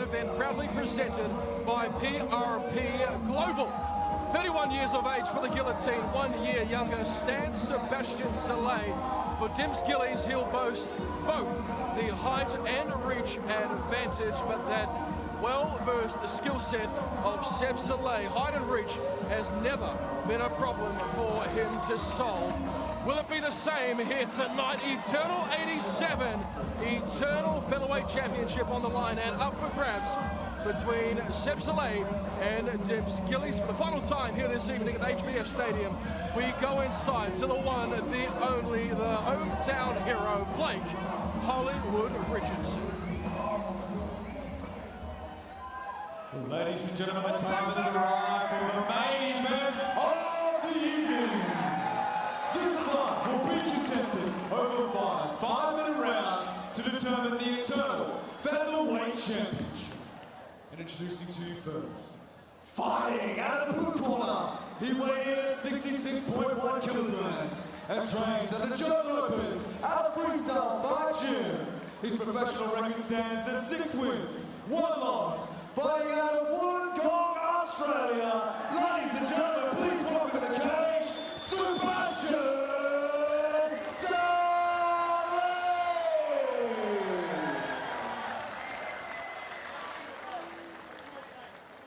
event, proudly presented by PRP Global. 31 years of age for the guillotine, 1 year younger stands Sebastian Szalay. For Dimps Gillies, he'll boast both the height and reach advantage, but that well-versed skill set of Seb Szalay, height and reach, has never been a problem for him to solve. Will it be the same here tonight? Eternal 87, Eternal Featherweight Championship on the line and up for grabs between Seb Szalay and Dimps Gillies. For the final time here this evening at HBF Stadium, we go inside to the one, the only, the hometown hero, Blake Hollywood Richardson. Ladies and gentlemen, the time has arrived for the main event of the evening. This fight will be contested over five-minute rounds to determine the Eternal Featherweight Championship. And introducing to you first, fighting out of the blue corner, he weighed in at 66.1 kilograms and trains under Joe Lopez out of Freestyle Fight Gym. His professional record stands at 6 wins, 1 loss. Fighting out of Wollongong, Australia, ladies and gentlemen, please welcome to the cage, Sebastian Szalay!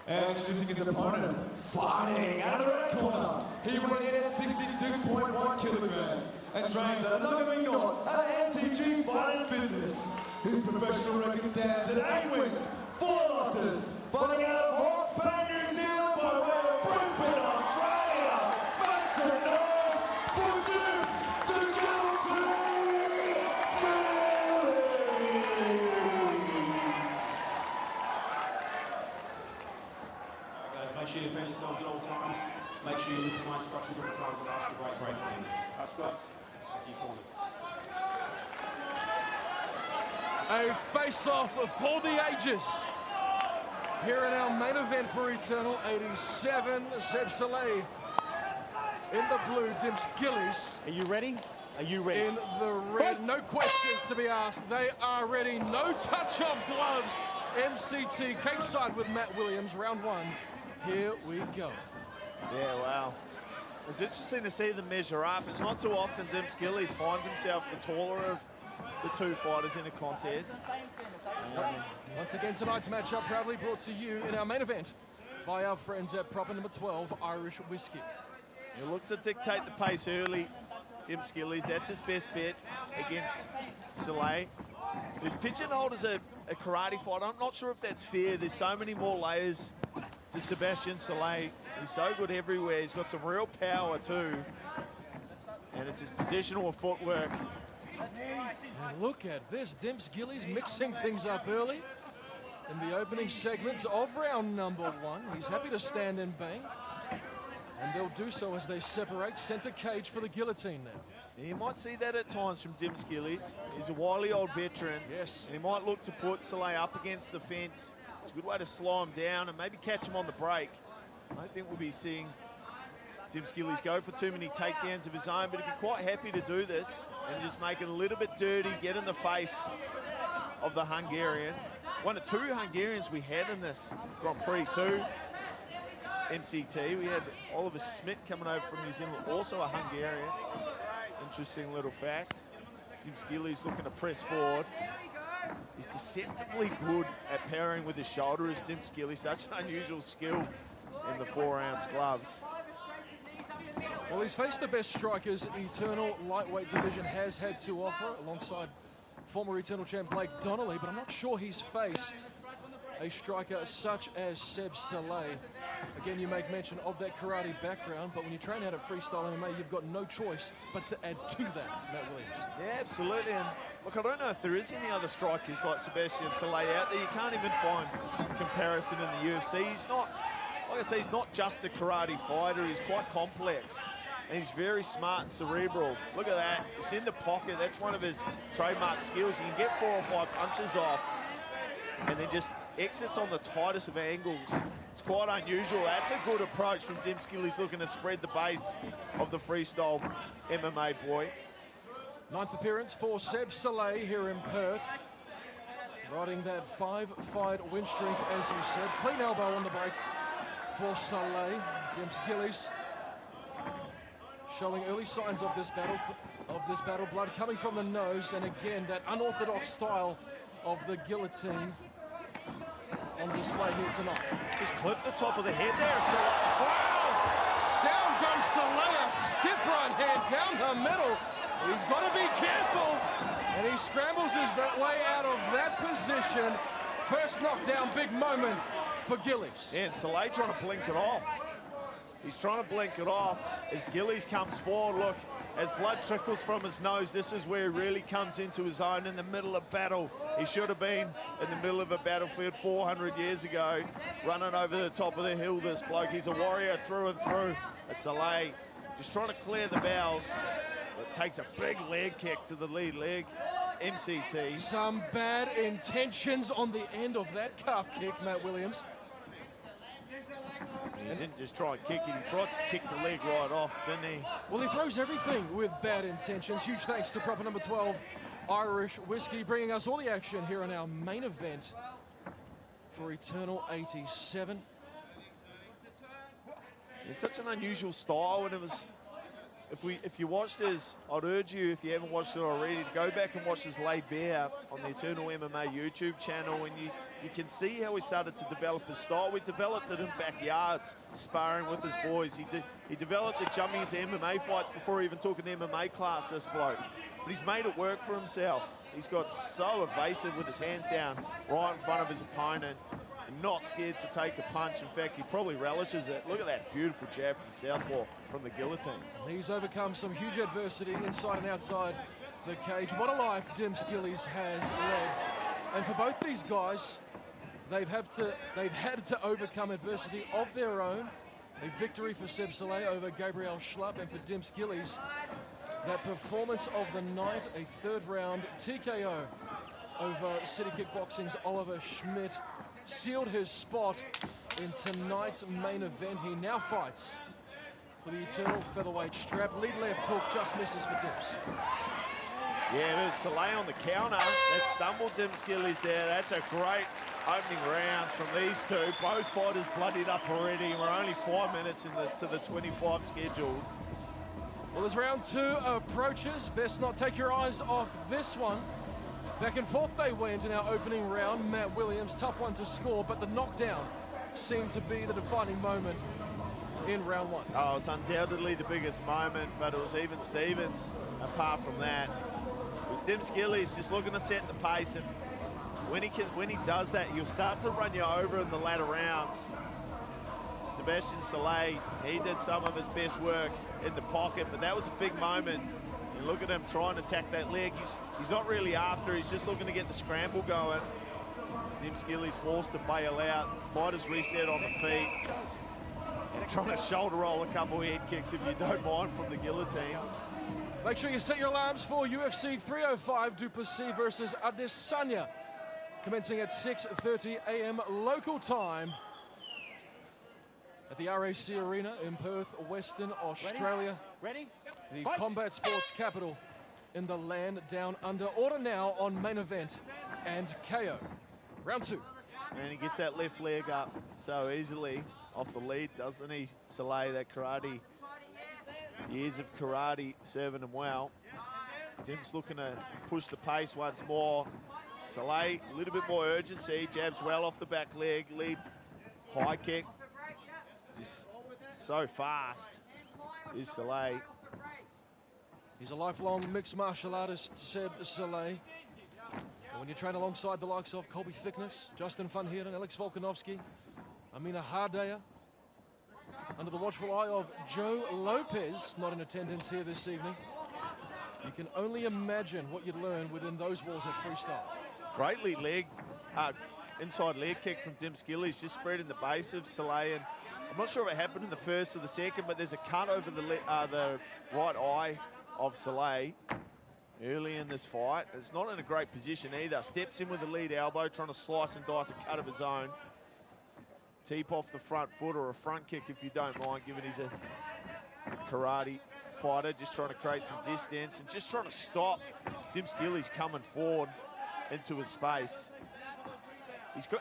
And introducing his opponent, fighting out of the red corner, he weighed in at 66.1 kilograms and trains at Nagamingo at MTG Fight and Fitness. His professional record stands at 8 wins, 4 losses, fighting out of Hawke's Bay, New Zealand by way of Brisbane, Australia. Make some noise for Dimps, the Guillotine Gillies. Guys, make sure you defend yourselves at all times. Make sure you listen to my instructions all the time and ask a great thing. Touch shots, a few corners. A face-off for the ages. Here in our main event for Eternal 87, Seb Szalay in the blue, Dimps Gillies. Are you ready? Are you ready? In the red, no questions to be asked. They are ready, no touch of gloves. MCT, cage side with Matt Williams, round 1. Here we go. Yeah, wow. It's interesting to see them measure up. It's not too often Dimps Gillies finds himself the taller of the two fighters in a contest. Once again, tonight's matchup proudly brought to you in our main event by our friends at Proper Number 12 Irish Whiskey. You look to dictate the pace early. Dimps Gillies, that's his best bet against Szalay, who's pigeonholed as a karate fighter. I'm not sure if that's fair. There's so many more layers to Sebastian Szalay. He's so good everywhere. He's got some real power too. And it's his positional footwork. And look at this, Dimps Gillies mixing things up early in the opening segments of round number 1. He's happy to stand and bang, and they'll do so as they separate center cage for the guillotine now. You might see that at times from Dimps Gillies. He's a wily old veteran. Yes. And he might look to put Szalay up against the fence. It's a good way to slow him down and maybe catch him on the break. I don't think we'll be seeing Dimps Gillies go for too many takedowns of his own, but he'd be quite happy to do this and just make it a little bit dirty, get in the face of the Hungarian. One of 2 Hungarians we had in this Grand Prix too. MCT, we had Oliver Smith coming over from New Zealand, also a Hungarian. Interesting little fact. Dimps Gillies looking to press forward. He's deceptively good at parrying with his shoulder as Dimps Gillies, such an unusual skill in the 4-ounce gloves. Well, he's faced the best strikers Eternal lightweight division has had to offer, alongside former Eternal champ Blake Donnelly, but I'm not sure he's faced a striker such as Seb Szalay. Again, you make mention of that karate background, but when you train out of freestyle MMA, you've got no choice but to add to that, Matt Williams. Yeah, absolutely. And look, I don't know if there is any other strikers like Sebastian Szalay out there. You can't even find comparison in the UFC. He's not, like I say, he's not just a karate fighter. He's quite complex. And he's very smart and cerebral. Look at that. He's in the pocket. That's one of his trademark skills. He can get 4 or 5 punches off and then just exits on the tightest of angles. It's quite unusual. That's a good approach from Dimps Gillies, looking to spread the base of the freestyle MMA boy. 9th appearance for Seb Szalay here in Perth. Riding that 5-fight win streak, as you said. Clean elbow on the break for Szalay. Dimps Gillies showing early signs of this battle. Blood coming from the nose, and again that unorthodox style of the guillotine on display here tonight. Just clip the top of the head there, Szalay. Wow! Down goes Szalay, a stiff right hand down the middle. He's got to be careful, and he scrambles his way out of that position. First knockdown, big moment for Gillies. Yeah, and Szalay trying to blink it off. He's trying to blink it off as Gillies comes forward. Look, as blood trickles from his nose, this is where he really comes into his own in the middle of battle. He should have been in the middle of a battlefield 400 years ago, running over the top of the hill, this bloke. He's a warrior through and through. But Szalay just trying to clear the bowels, but takes a big leg kick to the lead leg. MCT. Some bad intentions on the end of that calf kick, Matt Williams. He didn't just try and kick it, he tried to kick the leg right off, didn't he? Well, he throws everything with bad intentions. Huge thanks to proper number 12, Irish Whiskey, bringing us all the action here in our main event for Eternal 87. It's such an unusual style, and it was, if you watched his, I'd urge you, if you haven't watched it already, to go back and watch his laid bare on the Eternal MMA YouTube channel, and you can see how he started to develop his style. We developed it in backyards, sparring with his boys. He developed it jumping into MMA fights before he even took an MMA class, this bloke. But he's made it work for himself. He's got so evasive with his hands down right in front of his opponent, and not scared to take a punch. In fact, he probably relishes it. Look at that beautiful jab from southpaw from the guillotine. He's overcome some huge adversity inside and outside the cage. What a life Dimps Gillies has led. And for both these guys, they've had to overcome adversity of their own. A victory for Seb Szalay over Gabriel Schlupp, and for Dimps Gillies, that performance of the night, a third-round TKO over City Kickboxing's Oliver Schmidt, sealed his spot in tonight's main event. He now fights for the Eternal Featherweight strap. Lead left hook just misses for Dimps. Yeah, there's Szalay on the counter. That stumbled Dimps Gillies there. That's a great opening rounds from these two. Both fighters bloodied up already. We're only 5 minutes to the 25 scheduled. Well, as round two approaches, best not take your eyes off this one. Back and forth they went in our opening round. Matt Williams, tough one to score, but the knockdown seemed to be the defining moment in round one. Oh, it was undoubtedly the biggest moment, but it was even Stevens apart from that. It was Dimps Gillies just looking to set the pace, and when he does that, he'll start to run you over in the latter rounds. Sebastian Szalay, he did some of his best work in the pocket, but that was a big moment. And look at him trying to attack that leg. He's not really after, he's just looking to get the scramble going. Dimps Gillies forced to bail out. Fighters reset on the feet. Trying to shoulder roll a couple of head kicks, if you don't mind, from the guillotine. Make sure you set your alarms for UFC 305 Duplessis versus Adesanya, commencing at 6:30 a.m. local time at the RAC Arena in Perth, Western Australia. Ready? The combat sports capital in the land down under. Order now on main event and KO. Round two. And he gets that left leg up so easily off the lead, doesn't he? Szalay, that karate, years of karate serving him well. Dimps looking to push the pace once more. Szalay, a little bit more urgency, jabs well off the back leg, lead high kick. Just so fast is Szalay. He's a lifelong mixed martial artist, Seb Szalay. And when you train alongside the likes of Colby Thickness, Justin Van Heerden, Alex Volkanovski, Amina Hardaya, under the watchful eye of Joe Lopez, not in attendance here this evening, you can only imagine what you'd learn within those walls of freestyle. Great lead leg, inside leg kick from Dimps Gillies, just spreading the base of Szalay. And I'm not sure if it happened in the first or the second, but there's a cut over the right eye of Szalay early in this fight. It's not in a great position either. Steps in with the lead elbow, trying to slice and dice a cut of his own. Teep off the front foot, or a front kick if you don't mind, given he's a karate fighter, just trying to create some distance and just trying to stop Dimps Gillies coming forward into his space.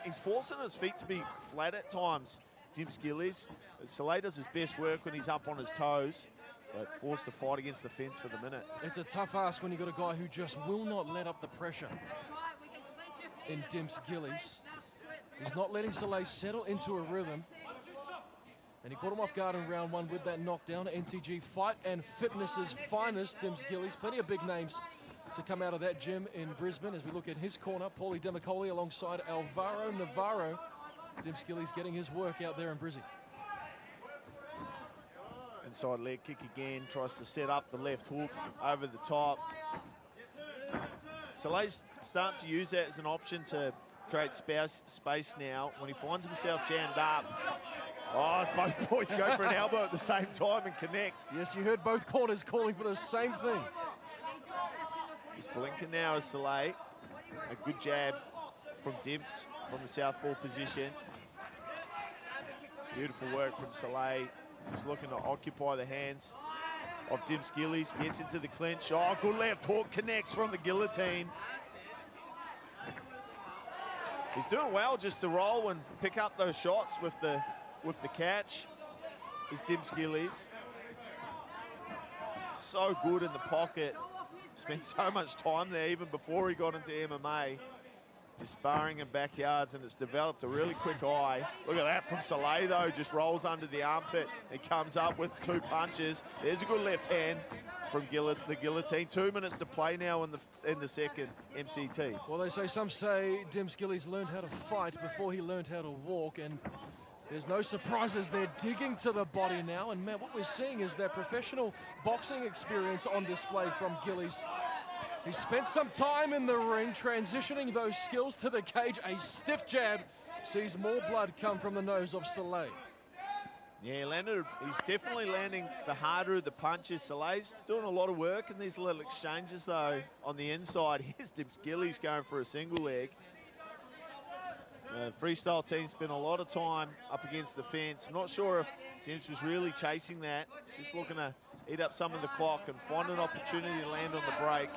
He's forcing his feet to be flat at times, Dimps Gillies. Szalay does his best work when he's up on his toes, but forced to fight against the fence for the minute. It's a tough ask when you've got a guy who just will not let up the pressure in Dimps Gillies. He's not letting Szalay settle into a rhythm. And he caught him off guard in round one with that knockdown. NTG Fight and Fitness's finest, Dimps Gillies. Plenty of big names to come out of that gym in Brisbane as we look at his corner. Paulie Demicoli alongside Alvaro Navarro. Dimps Gillies getting his work out there in Brizzy. Inside leg kick again, tries to set up the left hook over the top. Szalay's starting to use that as an option to create space now. When he finds himself jammed up, both boys go for an elbow at the same time and connect. Yes, you heard both corners calling for the same thing. Just blinking now as Szalay. A good jab from Dimps from the southpaw position. Beautiful work from Szalay. Just looking to occupy the hands of Dimps Gillies. Gets into the clinch. Oh, good left hook, connects from the guillotine. He's doing well just to roll and pick up those shots with the catch. Is Dimps Gillies. So good in the pocket. Spent so much time there even before he got into MMA. Just sparring in backyards, and it's developed a really quick eye. Look at that from Szalay though, just rolls under the armpit and comes up with 2 punches. There's a good left hand from the guillotine. 2 minutes to play now in the second MCT. Well, some say Dimps Gillies learned how to fight before he learned how to walk, and there's no surprises. They're digging to the body now, and man, what we're seeing is that professional boxing experience on display from Gillies. He spent some time in the ring transitioning those skills to the cage. A stiff jab sees more blood come from the nose of Szalay. Yeah, he's definitely landing the harder of the punches. Szalay's doing a lot of work in these little exchanges though on the inside. Here's Dimps Gillies going for a single leg. Freestyle team spent a lot of time up against the fence. I'm not sure if Dimps was really chasing that. He's just looking to eat up some of the clock and find an opportunity to land on the break.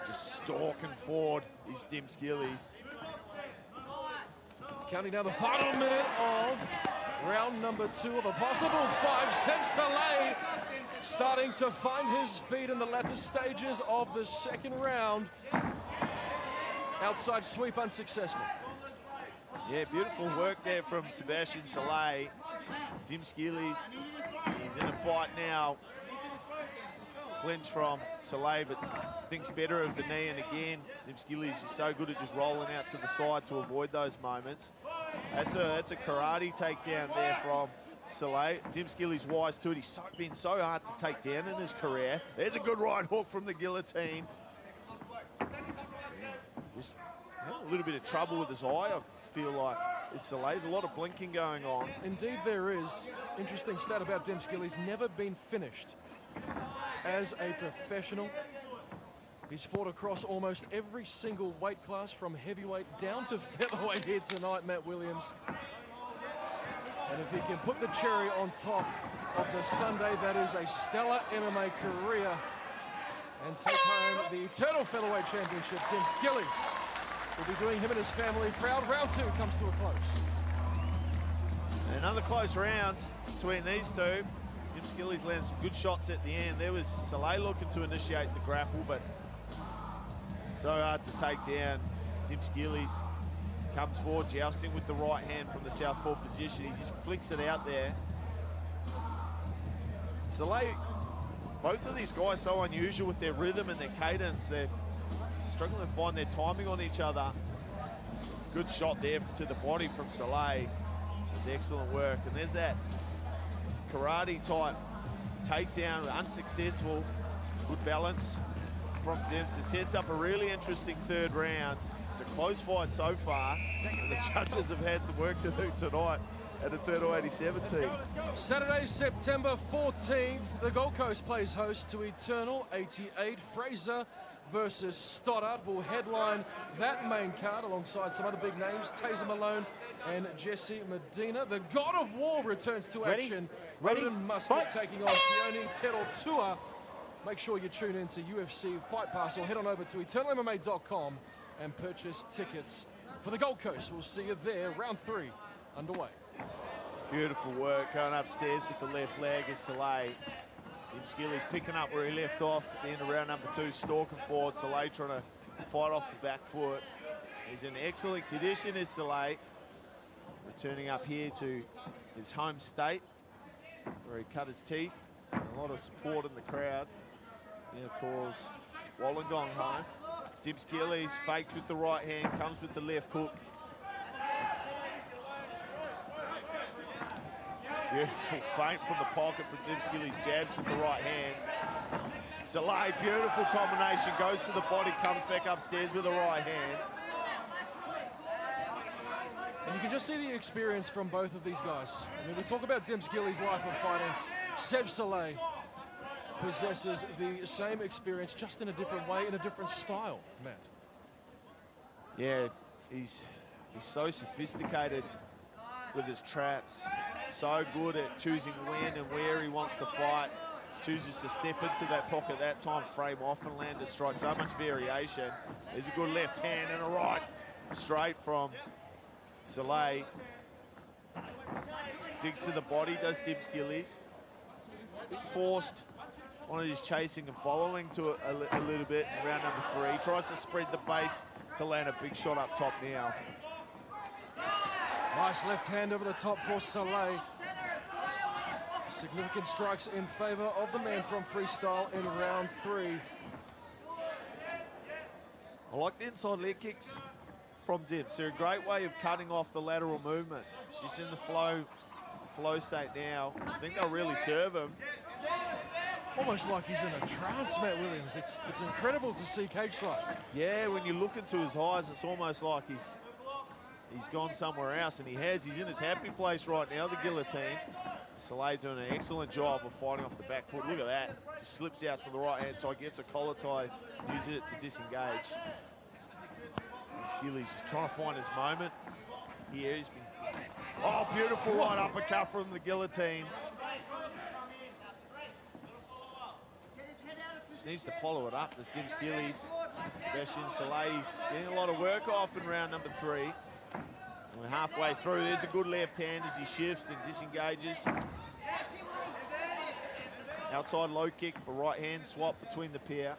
Just stalking forward is Dimps Gillies. Counting down the final minute of round number 2 of a possible 5-set. Szalay starting to find his feet in the latter stages of the second round. Outside sweep unsuccessful. Yeah, beautiful work there from Sebastian Szalay. Dimps Gillies, he's in a fight now. Clinch from Szalay, but thinks better of the knee, and again, Dimps Gillies is so good at just rolling out to the side to avoid those moments. That's a karate takedown there from Szalay. Dimps Gillies wise to it. He's been so hard to take down in his career. There's a good right hook from the guillotine. Just a little bit of trouble with his eye, I feel like. Szalay, a lot of blinking going on. Indeed there is. Interesting stat about Dimps Gillies, never been finished as a professional. He's fought across almost every single weight class from heavyweight down to featherweight here tonight, Matt Williams. And if he can put the cherry on top of the Sunday, that is a stellar MMA career, and take home the eternal featherweight championship. Dimps Gillies will be doing him and his family proud. Round 2 comes to a close. Another close round between these two. Dimps Gillies landed some good shots at the end. There was Szalay looking to initiate the grapple, but so hard to take down. Dimps Gillies comes forward, jousting with the right hand from the southpaw position. He just flicks it out there. Szalay, both of these guys so unusual with their rhythm and their cadence. They're struggling to find their timing on each other. Good shot there to the body from Szalay. It's excellent work. And there's that karate type takedown, unsuccessful. Good balance from Dimps. It sets up a really interesting third round. It's a close fight so far, and the judges have had some work to do tonight at Eternal 87 team. Saturday, September 14th, the Gold Coast plays host to Eternal 88. Fraser versus Stoddart will headline that main card alongside some other big names, Taser Malone and Jesse Medina. The God of War returns to action. Roden Musket taking on Keone Terotua. Make sure you tune in to UFC Fight Pass or head on over to eternalmma.com and purchase tickets for the Gold Coast. We'll see you there. Round 3 underway. Beautiful work going upstairs with the left leg is Szalay. Dimps Gillies picking up where he left off at the end of round number 2, stalking forward. Szalay trying to fight off the back foot. He's in excellent condition, is Szalay. Returning up here to his home state, where he cut his teeth. And a lot of support in the crowd. Now calls Wollongong home. Dimps Gillies fakes with the right hand, comes with the left hook. Beautiful feint from the pocket from Dimps Gillies, jabs with the right hand. Szalay, beautiful combination, goes to the body, comes back upstairs with the right hand. And you can just see the experience from both of these guys. I mean, we talk about Dimps Gillies' life of fighting. Seb Szalay possesses the same experience, just in a different way, in a different style, Matt. Yeah, he's so sophisticated with his traps. So good at choosing when and where he wants to fight. Chooses to step into that pocket that time, frame off and land a strike. So much variation. There's a good left hand and a right straight from Szalay. Digs to the body, does Dimps Gillies. Forced on his chasing and following to a little bit in round number 3. Tries to spread the base to land a big shot up top now. Nice left hand over the top for Szalay. Significant strikes in favor of the man from freestyle in round 3. I like the inside leg kicks from Dimps. They're a great way of cutting off the lateral movement. She's in the flow state now. I think they'll really serve him. Almost like he's in a trance, Matt Williams. It's incredible to see cage slide. Yeah, when you look into his eyes, it's almost like he's gone somewhere else, and he's in his happy place right now, the guillotine. Szalay doing an excellent job of fighting off the back foot. Look at that. Just slips out to the right-hand side, gets a collar tie, uses it to disengage. Gillies is trying to find his moment here. He's been... Oh, beautiful right uppercut from the guillotine. Just needs to follow it up, does Dimps Gillies. Sebastian Szalay getting a lot of work off in round number 3. We're halfway through. There's a good left hand as he shifts and disengages. Outside low kick for right hand swap between the pair.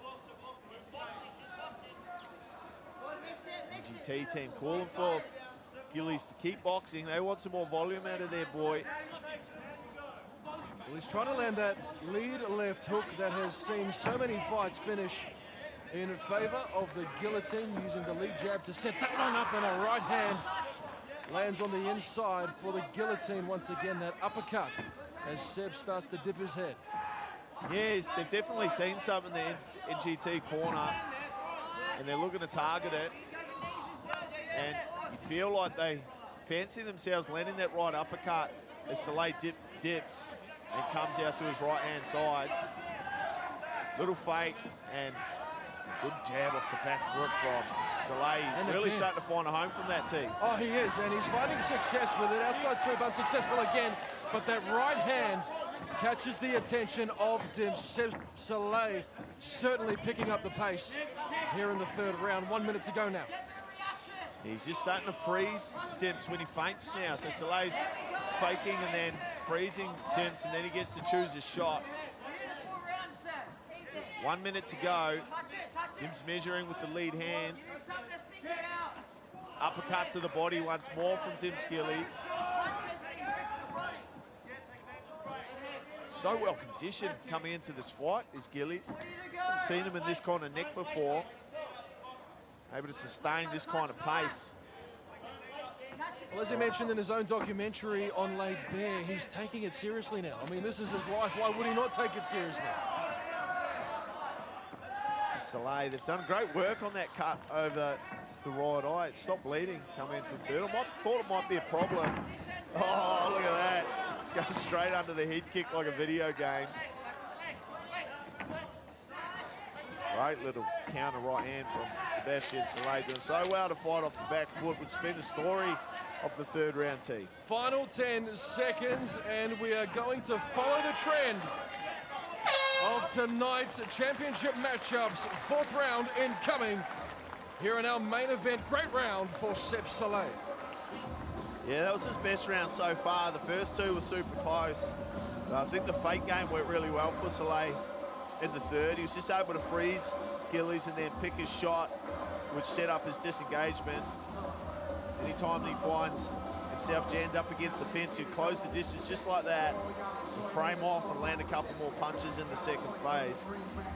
GT team calling for Gillies to keep boxing. They want some more volume out of their boy. Well, he's trying to land that lead left hook that has seen so many fights finish in favor of the guillotine, using the lead jab to set that one up, and a right hand lands on the inside for the guillotine once again. That uppercut as Seb starts to dip his head. Yes, they've definitely seen something in the NGT corner, and they're looking to target it. And you feel like they fancy themselves landing that right uppercut as Szalay dips and comes out to his right-hand side. Little fake and good jab off the back foot from Szalay. He's really starting to find a home from that tee. Oh, he is, and he's finding success with it. Outside sweep unsuccessful again, but that right hand catches the attention of Dimps. Szalay certainly picking up the pace here in the 3rd round. 1 minute to go now. He's just starting to freeze Dimps when he feints now. So Salay's faking and then freezing Dimps, and then he gets to choose his shot. 1 minute to go. Dimps measuring with the lead hand. Uppercut to the body once more from Dimps Gillies. So well conditioned coming into this fight is Gillies. Haven't seen him in this kind of neck before. Able to sustain this kind of pace. Well, as he mentioned in his own documentary on Laid Bare, he's taking it seriously now. I mean, this is his life. Why would he not take it seriously? Szalay, they've done great work on that cut over the right eye. It stopped bleeding coming into the 3rd. I thought it might be a problem. Oh, look at that. It's going straight under the head kick like a video game. Great little counter right hand from Sebastian Szalay, doing so well to fight off the back foot, which has been the story of the 3rd round tee. Final 10 seconds, and we are going to follow the trend of tonight's championship matchups. 4th round incoming. here in our main event. Great round for Seb Szalay. Yeah, that was his best round so far. The first two were super close. But I think the fake game went really well for Szalay in the third. He was just able to freeze Gillies and then pick his shot, which set up his disengagement. Anytime he finds himself jammed up against the fence, he'd close the distance just like that, and frame off and land a couple more punches in the second phase.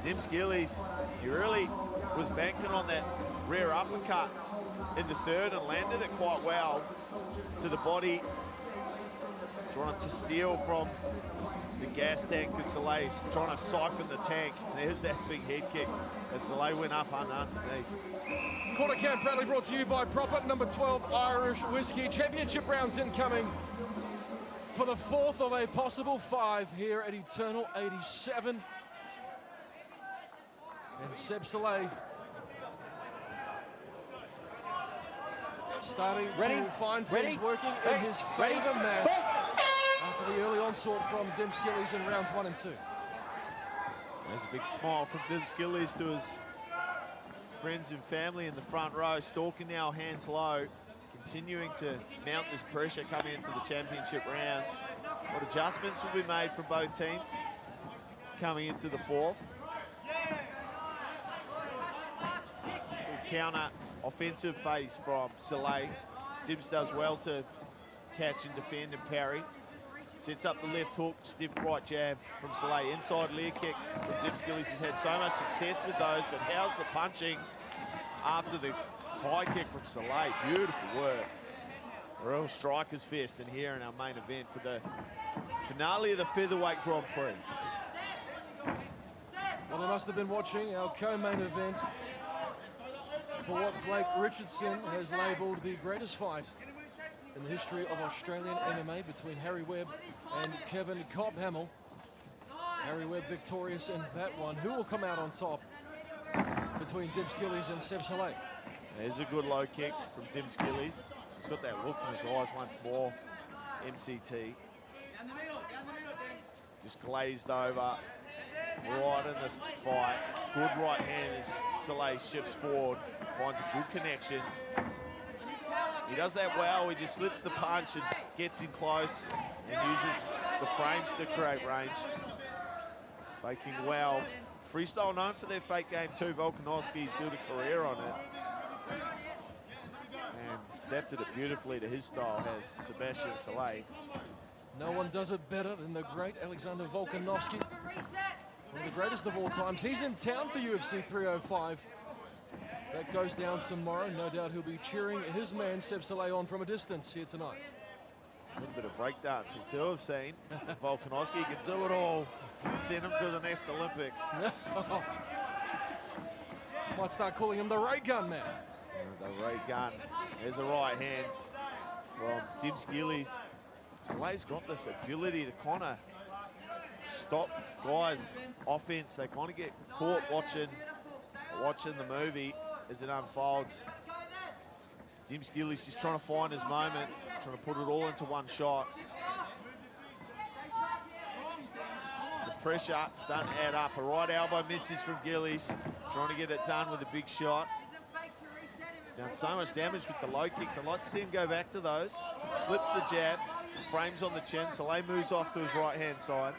Dimps Gillies, he really was banking on that rear uppercut in the third and landed it quite well to the body, trying to steal from the gas tank because Szalay's trying to siphon the tank. There's that big head kick as Szalay went up underneath. Corner Camp proudly brought to you by Proper number 12 Irish Whiskey. Championship rounds incoming for the fourth of a possible 5 here at Eternal 87. And Seb Szalay starting to find things working in his favour match after the early onslaught from Dimps Gillies in rounds 1 and 2. There's a big smile from Dimps Gillies to his friends and family in the front row, stalking now, hands low, continuing to mount this pressure coming into the championship rounds. What adjustments will be made from both teams coming into the fourth? Counter offensive phase from Szalay. Dimps does well to catch and defend and parry. Sets up the left hook, stiff right jab from Szalay. Inside rear kick from Dimps Gillies. Has had so much success with those, but how's the punching after the high kick from Szalay? Beautiful work. A real striker's fest in here in our main event for the finale of the Featherweight Grand Prix. Well, they must have been watching our co-main event for what Blake Richardson has labelled the greatest fight in the history of Australian MMA between Harry Webb and Kevin Cobhamill. Harry Webb victorious in that one. Who will come out on top between Dimps Gillies and Seb Szalay? There's a good low kick from Dimps Gillies. He's got that look in his eyes once more. MCT. Just glazed over right in this fight. Good right hand as Szalay shifts forward, finds a good connection. He does that well. He just slips the punch and gets in close and uses the frames to create range. Faking well. Freestyle known for their fake game too. Volkanovski's built a career on it. And adapted it beautifully to his style, has Sebastian Szalay. No one does it better than the great Alexander Volkanovski. One of the greatest of all times. He's in town for UFC 305. That goes down tomorrow. No doubt he'll be cheering his man Seb Szalay on from a distance here tonight. A little bit of breakdancing too, I've seen. Volkanovski can do it all. Send him to the next Olympics. Might start calling him the Ray Gun Man. The Ray Gun. There's a right hand from Dimps Gillies. Szalay's got this ability to kind of stop guys' offense. They kind of get caught watching the movie as it unfolds. Dimps Gillies just trying to find his moment, trying to put it all into one shot. The pressure starting to add up. A right elbow misses from Gillies, trying to get it done with a big shot. He's done so much damage with the low kicks. I'd like to see him go back to those. Slips the jab, frames on the chin. Szalay moves off to his right-hand side.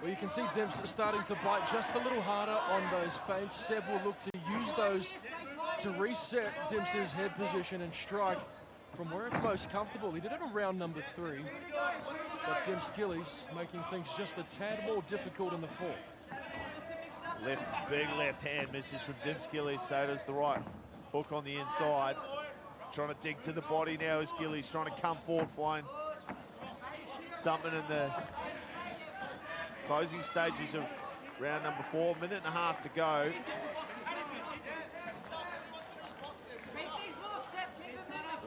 Well, you can see Dimps starting to bite just a little harder on those feints. Seb will look to use those to reset Dimps' head position and strike from where it's most comfortable. He did it in round number 3, but Dimps Gillies making things just a tad more difficult in the fourth. Big left hand misses from Dimps Gillies, so does the right hook on the inside. Trying to dig to the body now as Gillies trying to come forward, find something in the closing stages of round number 4. Minute and a half to go.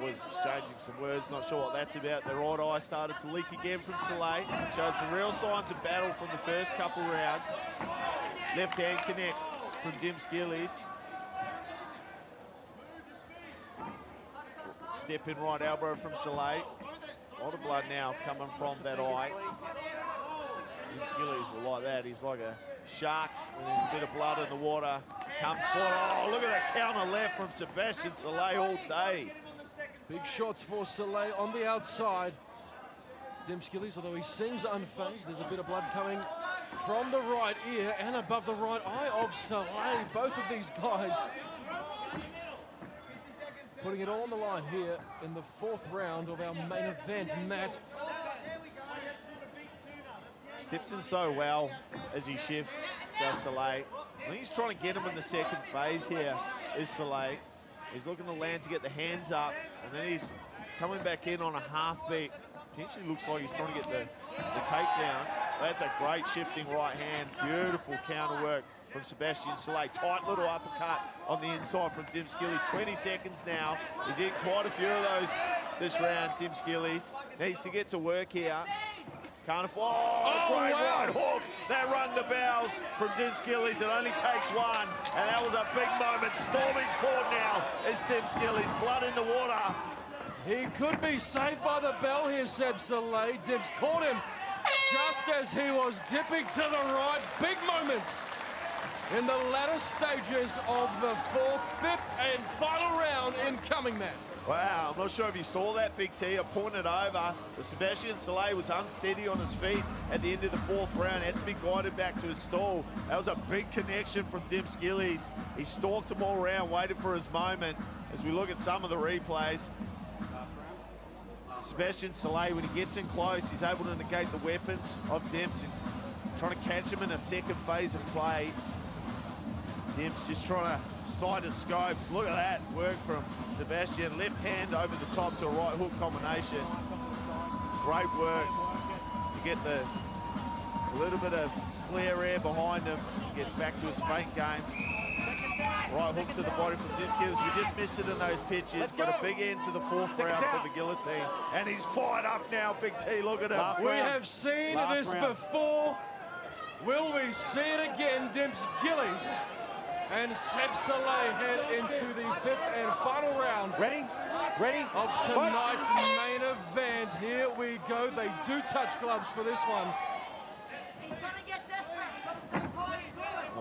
Was exchanging some words, not sure what that's about. The right eye started to leak again from Szalay. Showed some real signs of battle from the first couple rounds. Left hand connects from Dimps Gillies. Step in right elbow from Szalay. A lot of blood now coming from that eye. Dimps Gillies will like that. He's like a shark when there's a bit of blood in the water. Comes forward. Oh, look at that counter left from Sebastian Szalay all day. Big shots for Szalay on the outside. Dimps Gillies, although he seems unfazed, there's a bit of blood coming from the right ear and above the right eye of Szalay. Both of these guys putting it all on the line here in the 4th round of our main event, Matt. Steps in so well as he shifts, does Szalay. I think he's trying to get him in the second phase here, is Szalay. He's looking to land to get the hands up, and then he's coming back in on a half beat. Potentially looks like he's trying to get the takedown. That's a great shifting right hand. Beautiful counter work from Sebastian Szalay. Tight little uppercut on the inside from Dimps Gillies. 20 seconds now. He's in quite a few of those this round, Dimps Gillies. Needs to get to work here. Can't afford. Oh, great right hook. That rung the bells from Dimps Gillies. It only takes one, and that was a big moment. Storming forward now is Dimps Gillies. Blood in the water. He could be saved by the bell here, Seb Szalay. Dimps caught him just as he was dipping to the right. Big moments in the latter stages of the 4th, 5th, and final round incoming, Matt. Wow, I'm not sure if you saw that, Big T. I pointed over. But Sebastian Szalay was unsteady on his feet at the end of the 4th round. Had to be guided back to his stall. That was a big connection from Dimps Gillies. He stalked him all around, waited for his moment. As we look at some of the replays, Sebastian Szalay, when he gets in close, he's able to negate the weapons of Dimps and trying to catch him in a second phase of play. Dimps just trying to sight his scopes. Look at that work from Sebastian. Left hand over the top to a right hook combination. Great work to get a little bit of clear air behind him. Gets back to his feint game. Right hook to the body from Dimps Gillies. We just missed it in those pitches, but a big end to the 4th round for the guillotine. And he's fired up now, Big T. Look at him. We have seen this before. Will we see it again? Dimps Gillies and Seb Szalay head into the 5th and final round. Ready? Of tonight's main event. Here we go. They do touch gloves for this one.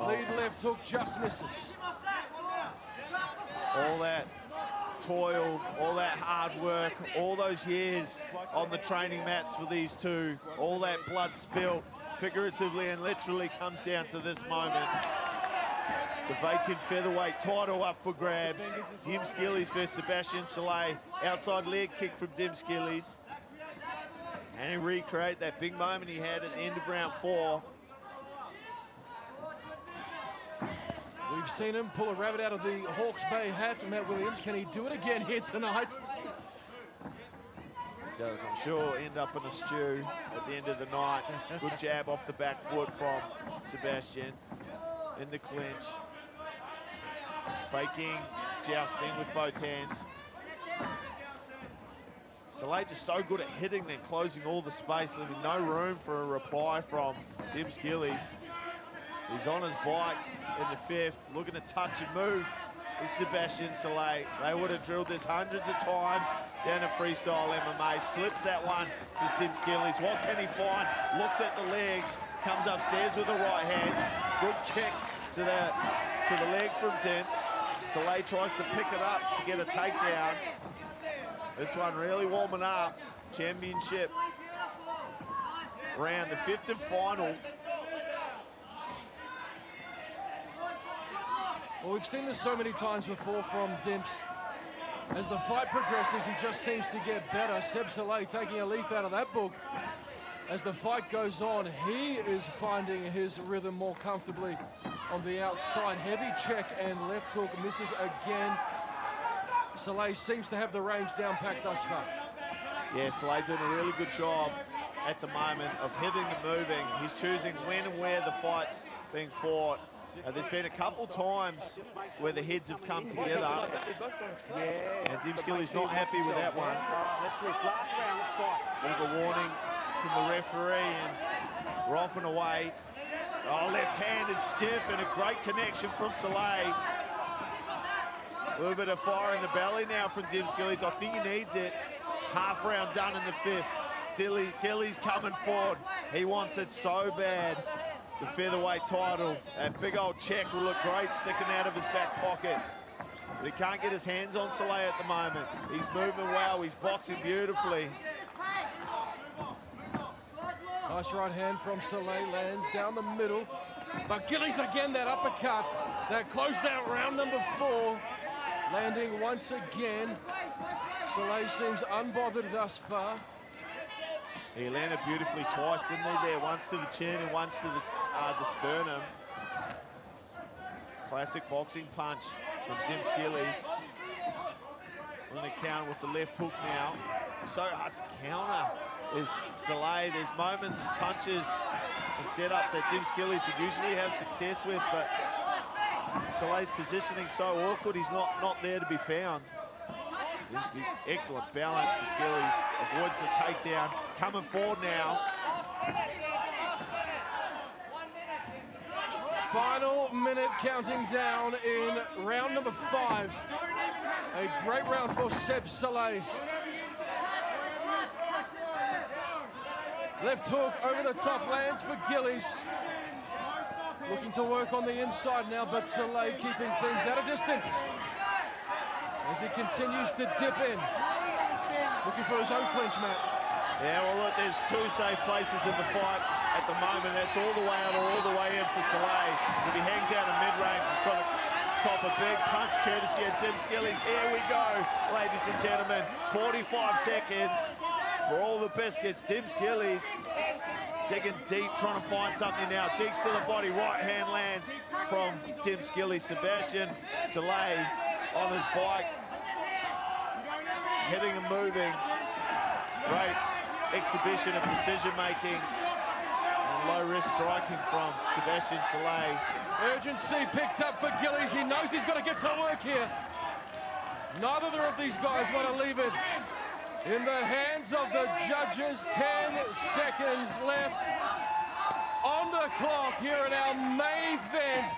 Lead left hook just misses. All that toil, all that hard work, all those years on the training mats for these two, all that blood spilt, figuratively and literally, comes down to this moment. The vacant featherweight title up for grabs. Dimps Gillies versus Sebastian Szalay. Outside leg kick from Dimps Gillies. And he recreate that big moment he had at the end of round 4. We've seen him pull a rabbit out of the Hawke's Bay hat from Matt Williams. Can he do it again here tonight? He does, I'm sure, end up in a stew at the end of the night. Good jab off the back foot from Sebastian in the clinch. Faking, jousting with both hands. Szalay just so good at hitting, then closing all the space, leaving no room for a reply from Dimps Gillies. He's on his bike in the 5th, looking to touch and move with Sebastian Szalay. They would have drilled this hundreds of times down at Freestyle MMA. Slips that one to Dimps Gillies. What can he find? Looks at the legs, comes upstairs with the right hand. Good kick to the leg from Dimps. Szalay tries to pick it up to get a takedown. This one really warming up. Championship round, the 5th and final. Well, we've seen this so many times before from Dimps. As the fight progresses, he just seems to get better. Seb Szalay taking a leaf out of that book. As the fight goes on, he is finding his rhythm more comfortably on the outside. Heavy check and left hook misses again. Szalay seems to have the range down packed thus far. Yeah, Szalay's doing a really good job at the moment of hitting and moving. He's choosing when and where the fight's being fought. There's been a couple times where the heads have come together. And Dimps Gillies not happy with that one. Bit of a warning from the referee, and we're off and away. Oh, left hand is stiff, and a great connection from Szalay. A little bit of fire in the belly now from Dimps Gillies. I think he needs it. Half round done in the 5th. Gillies coming forward. He wants it so bad. The featherweight title. That big old check will look great sticking out of his back pocket. But he can't get his hands on Szalay at the moment. He's moving well. He's boxing beautifully. Nice right hand from Szalay, lands down the middle. But Gillies again, that uppercut that closed out round number 4. Landing once again. Szalay seems unbothered thus far. He landed beautifully twice, didn't he, there? Once to the chin and once to the sternum. Classic boxing punch from Dimps Gillies. On the counter with the left hook now. So hard to counter is Szalay. There's moments, punches and setups that Dimps Gillies would usually have success with, but Salay's positioning so awkward, he's not there to be found. Excellent balance for Gillies. Avoids the takedown. Coming forward now. Final minute counting down in round number 5. A great round for Seb Szalay. Left hook over the top, lands for Gillies. Looking to work on the inside now, but Szalay keeping things at a distance as he continues to dip in. Looking for his own clinch, Matt. Yeah, well, look, there's 2 safe places in the fight at the moment. That's all the way out or all the way in for Szalay. As if he hangs out in mid-range, he's got to cop a big punch courtesy of Dimps Gillies. Here we go, ladies and gentlemen. 45 seconds for all the biscuits. Dimps Gillies digging deep, trying to find something now. Digs to the body, right hand lands from Dimps Gillies. Sebastian Szalay on his bike, hitting and moving. Great exhibition of decision making and low risk striking from Sebastian Szalay. Urgency picked up for Gillies. He knows he's got to get to work here. Neither of these guys want to leave it in the hands of the judges. 10 seconds left on the clock here at our main event.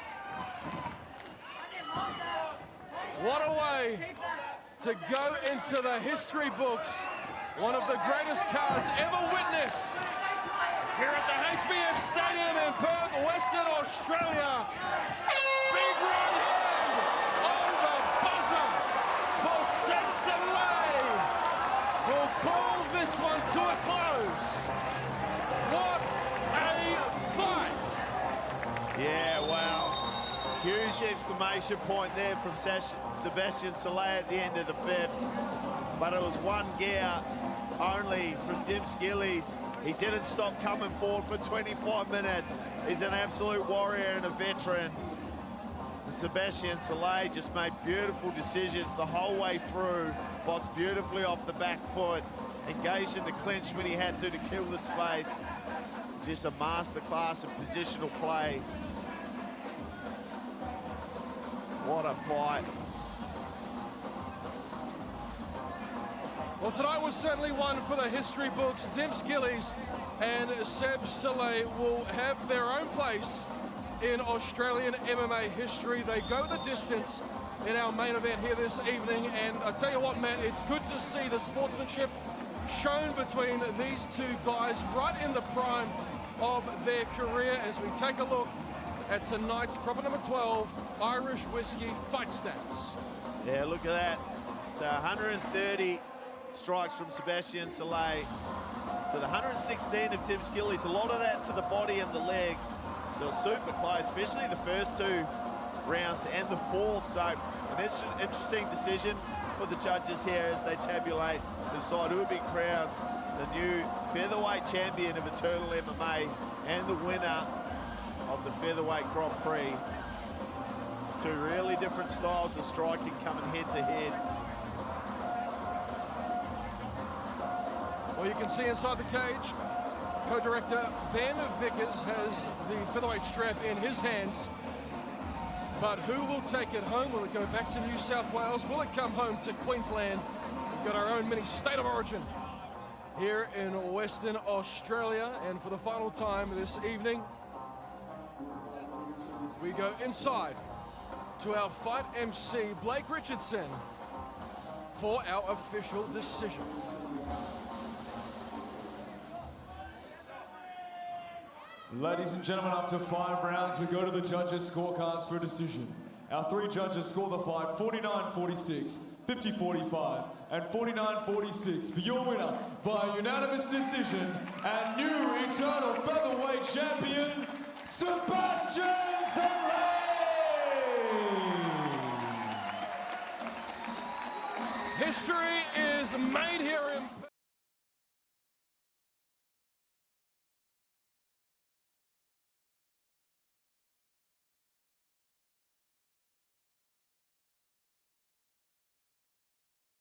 What a way to go into the history books. One of the greatest cards ever witnessed here at the HBF Stadium in Perth, Western Australia. Big right hand on the buzzer for Seb Szalay. We'll call this one to a close. What a fight! Yeah, wow. Huge exclamation point there from Sebastian Szalay at the end of the 5th. But it was one gear only from Dimps Gillies. He didn't stop coming forward for 25 minutes. He's an absolute warrior and a veteran. And Sebastian Szalay just made beautiful decisions the whole way through. Boxed beautifully off the back foot. Engaged in the clinch when he had to kill the space. Just a masterclass of positional play. What a fight. Well, tonight was certainly one for the history books. Dimps Gillies and Seb Szalay will have their own place in Australian MMA history. They go the distance in our main event here this evening. And I tell you what, Matt, it's good to see the sportsmanship shown between these 2 guys right in the prime of their career as we take a look at tonight's proper number 12 Irish Whiskey fight stats. Yeah, look at that. So 130 strikes from Sebastian Szalay to the 116 of Dimps Gillies. A lot of that to the body and the legs. So super close, especially the first 2 rounds and the 4th. So an interesting decision for the judges here as they tabulate to decide who will be crowned the new featherweight champion of Eternal MMA and the winner of the featherweight Grand Prix. 2 really different styles of striking coming head to head. Well, you can see inside the cage, co-director Ben Vickers has the featherweight strap in his hands. But who will take it home? Will it go back to New South Wales? Will it come home to Queensland? We've got our own mini state of origin here in Western Australia. And for the final time this evening, we go inside to our fight MC, Blake Richardson, for our official decision. Ladies and gentlemen, after 5 rounds, we go to the judges' scorecards for a decision. Our 3 judges score the fight 49-46, 50-45, and 49-46 for your winner via unanimous decision and new eternal featherweight champion, Sebastian Szalay! History is made